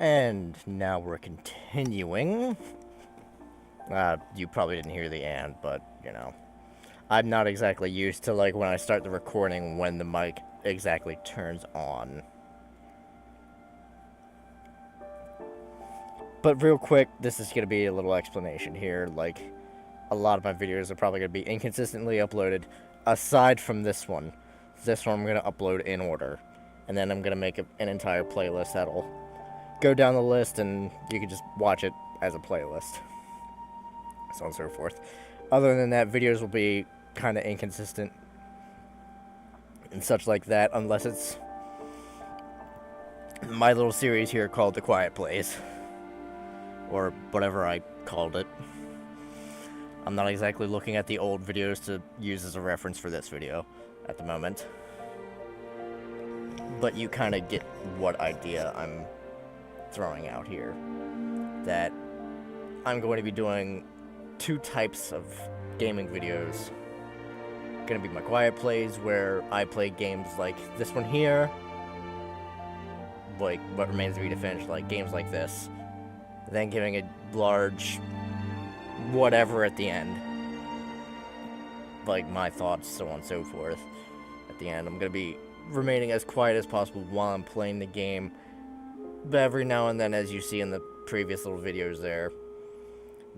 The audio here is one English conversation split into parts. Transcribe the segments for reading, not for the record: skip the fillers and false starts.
And now we're continuing. You probably didn't hear the "and," but, you know. I'm not exactly used to, like, when I start the recording when the mic exactly turns on. But real quick, this is going to be a little explanation here. Like, a lot of my videos are probably going to be inconsistently uploaded, aside from this one. This one I'm going to upload in order. And then I'm going to make an entire playlist that'll go down the list, and you can just watch it as a playlist. So on and so forth. Other than that, videos will be kind of inconsistent and such like that, unless it's my little series here called The Quiet Place, or whatever I called it. I'm not exactly looking at the old videos to use as a reference for this video at the moment, but you kind of get what idea I'm throwing out here. That I'm going to be doing two types of gaming videos. Gonna be my quiet plays, where I play games like this one here, like What Remains of Edith Finch, like games like this, then giving a large whatever at the end, like my thoughts, so on and so forth. At the end, I'm gonna be remaining as quiet as possible while I'm playing the game, but every now and then, as you see in the previous little videos there,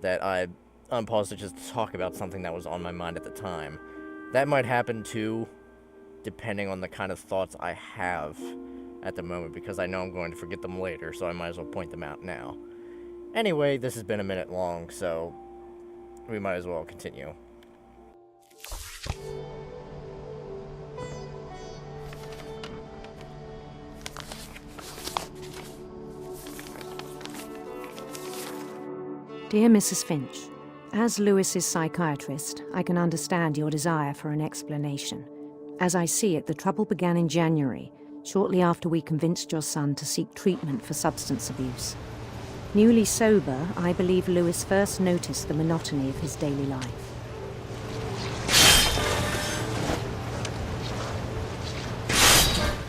that I unpause to just talk about something that was on my mind at the time. That might happen too, depending on the kind of thoughts I have at the moment, because I know I'm going to forget them later, so I might as well point them out now. Anyway, this has been a minute long, so we might as well continue. Dear Mrs. Finch, as Lewis's psychiatrist, I can understand your desire for an explanation. As I see it, the trouble began in January, shortly after we convinced your son to seek treatment for substance abuse. Newly sober, I believe Lewis first noticed the monotony of his daily life.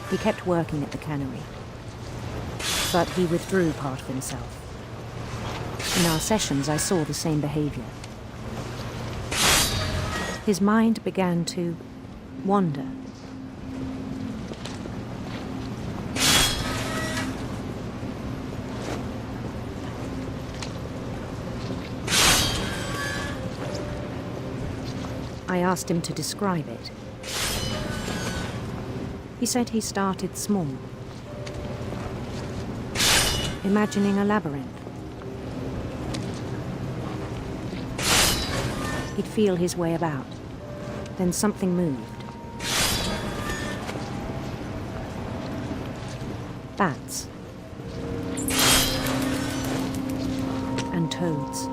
He kept working at the cannery, but he withdrew part of himself. In our sessions, I saw the same behavior. His mind began to wander. I asked him to describe it. He said he started small, imagining a labyrinth. He'd feel his way about. Then something moved. Bats. And toads.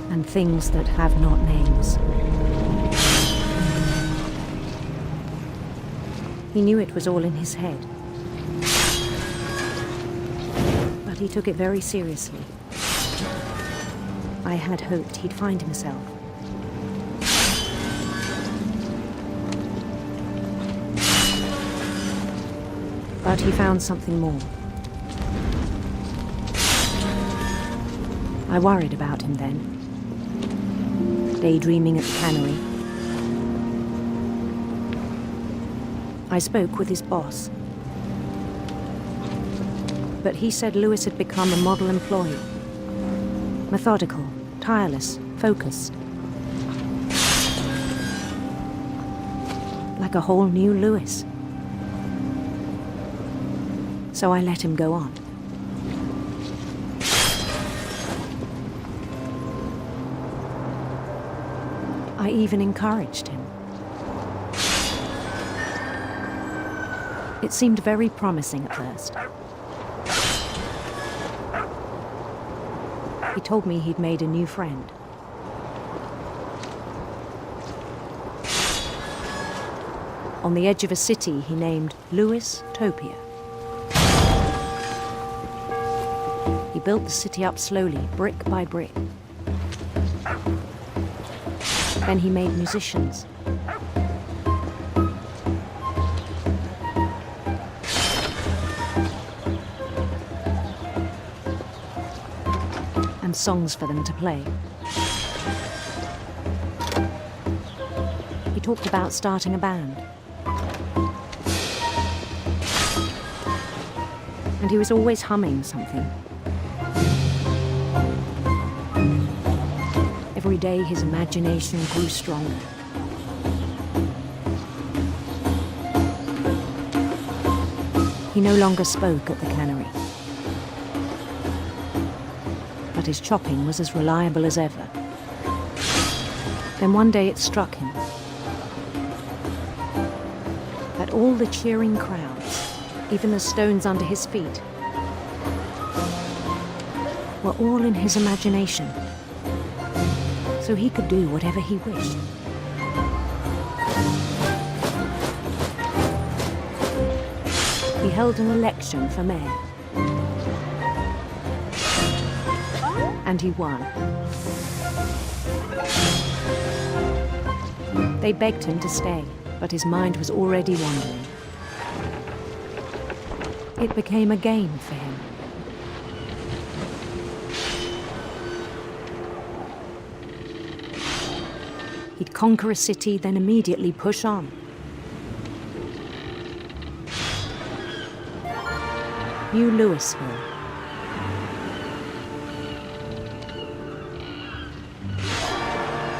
And things that have not names. He knew it was all in his head. He took it very seriously. I had hoped he'd find himself. But he found something more. I worried about him then, daydreaming at the cannery. I spoke with his boss. But he said Lewis had become a model employee. Methodical, tireless, focused. Like a whole new Lewis. So I let him go on. I even encouraged him. It seemed very promising at first. He told me he'd made a new friend. On the edge of a city he named Lewis Topia. He built the city up slowly, brick by brick. Then he made musicians. and songs for them to play. He talked about starting a band. And he was always humming something. Every day his imagination grew stronger. He no longer spoke at the cannery. But his chopping was as reliable as ever. Then one day it struck him that all the cheering crowds, even the stones under his feet, were all in his imagination, so he could do whatever he wished. He held an election for mayor, and he won. They begged him to stay, but his mind was already wandering. It became a game for him. He'd conquer a city, then immediately push on. New Louisville.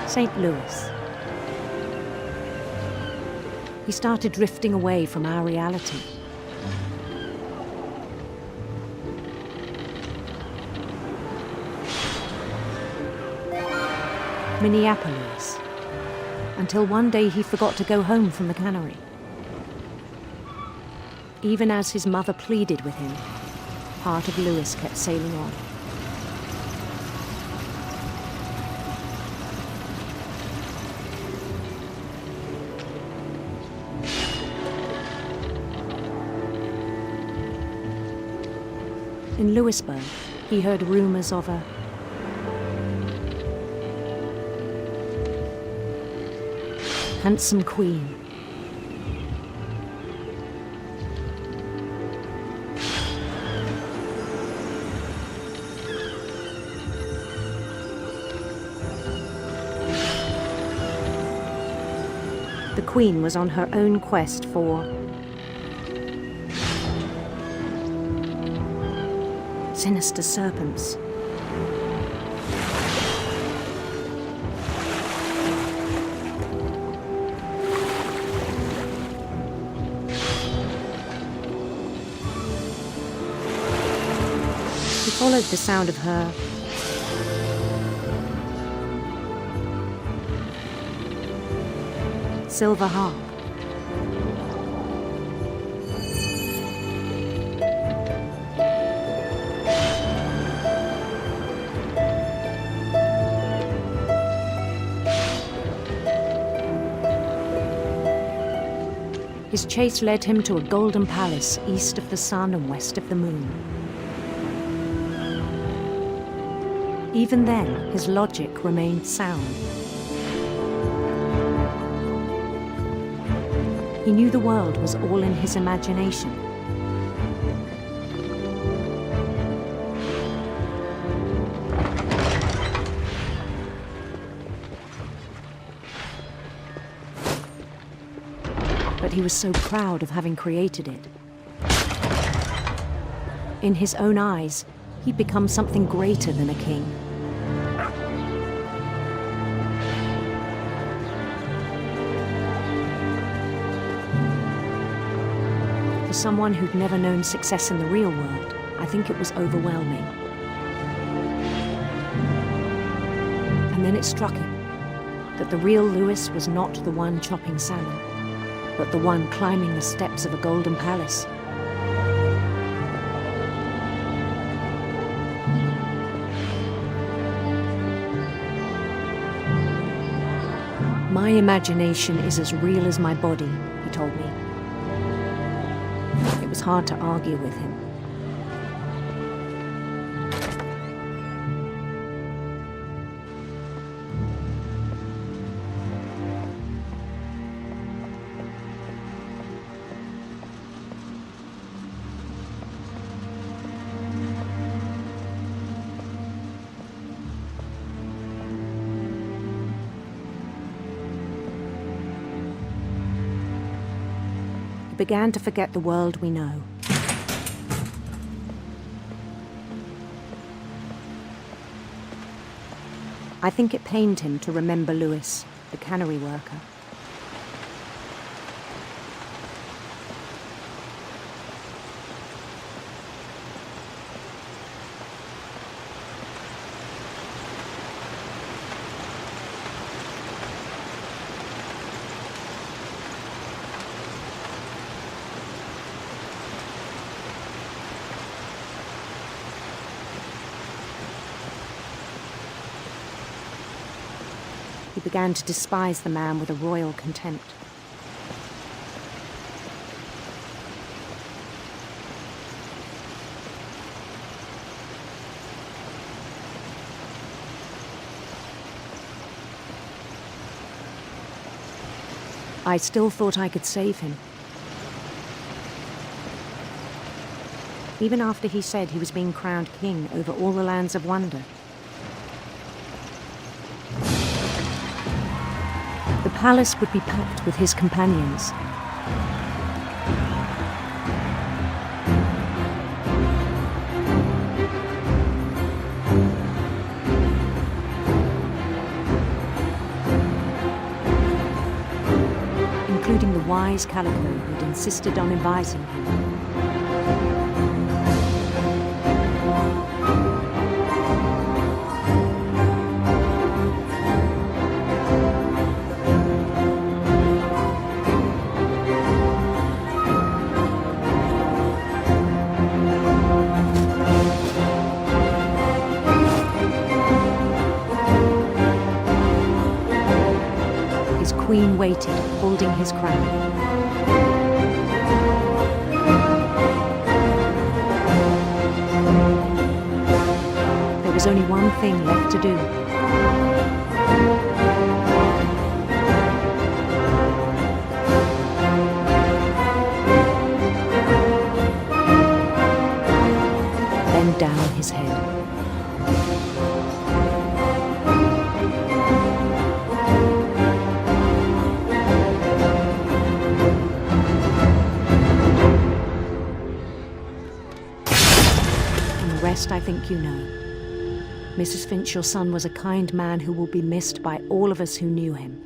St. Louis. He started drifting away from our reality. Minneapolis. Until one day he forgot to go home from the cannery. Even as his mother pleaded with him, part of Louis kept sailing on. In Louisburg, he heard rumors of a handsome queen. The queen was on her own quest for sinister serpents. He followed the sound of her silver harp. His chase led him to a golden palace east of the sun and west of the moon. Even then, his logic remained sound. He knew the world was all in his imagination. But he was so proud of having created it. In his own eyes, he'd become something greater than a king. For someone who'd never known success in the real world, I think it was overwhelming. And then it struck him that the real Louis was not the one chopping salmon, but the one climbing the steps of a golden palace. My imagination is as real as my body, he told me. It was hard to argue with him. began to forget the world we know. I think it pained him to remember Lewis, the cannery worker. He began to despise the man with a royal contempt. I still thought I could save him. Even after he said he was being crowned king over all the lands of wonder. The palace would be packed with his companions. Including the wise Calico who'd insisted on inviting him. Queen waited, holding his crown. There was only one thing left to do. Bend down his head. I think you know. Mrs. Finch, your son was a kind man who will be missed by all of us who knew him.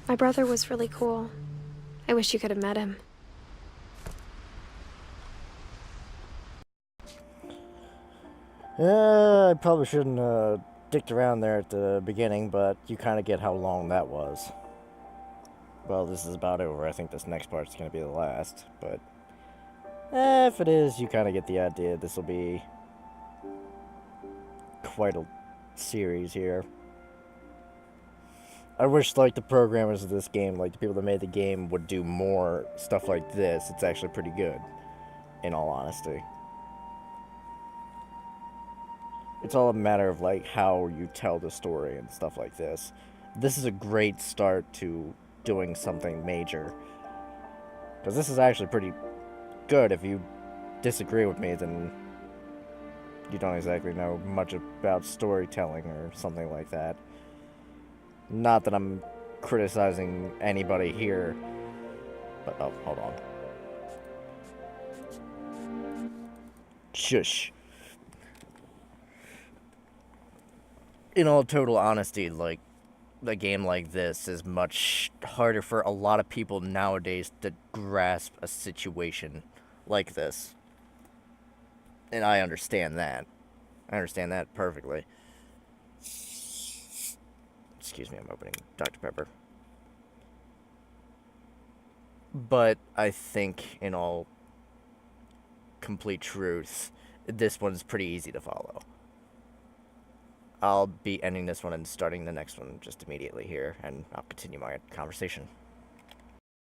My brother was really cool. I wish you could have met him. I probably shouldn't dicked around there at the beginning, but you kind of get how long that was. Well, this is about over. I think this next part's going to be the last, but if it is, you kind of get the idea. This will be quite a series here. I wish, like, the programmers of this game, like, the people that made the game, would do more stuff like this. It's actually pretty good, in all honesty. It's all a matter of, like, how you tell the story and stuff like this. This is a great start to doing something major. Because this is actually pretty good. If you disagree with me, then you don't exactly know much about storytelling or something like that. Not that I'm criticizing anybody here. But, oh, hold on. Shush. In all total honesty, like, a game like this is much harder for a lot of people nowadays to grasp a situation like this. And I understand that. I understand that perfectly. Excuse me, I'm opening Dr. Pepper. But I think, in all complete truth, this one's pretty easy to follow. I'll be ending this one and starting the next one just immediately here, and I'll continue my conversation.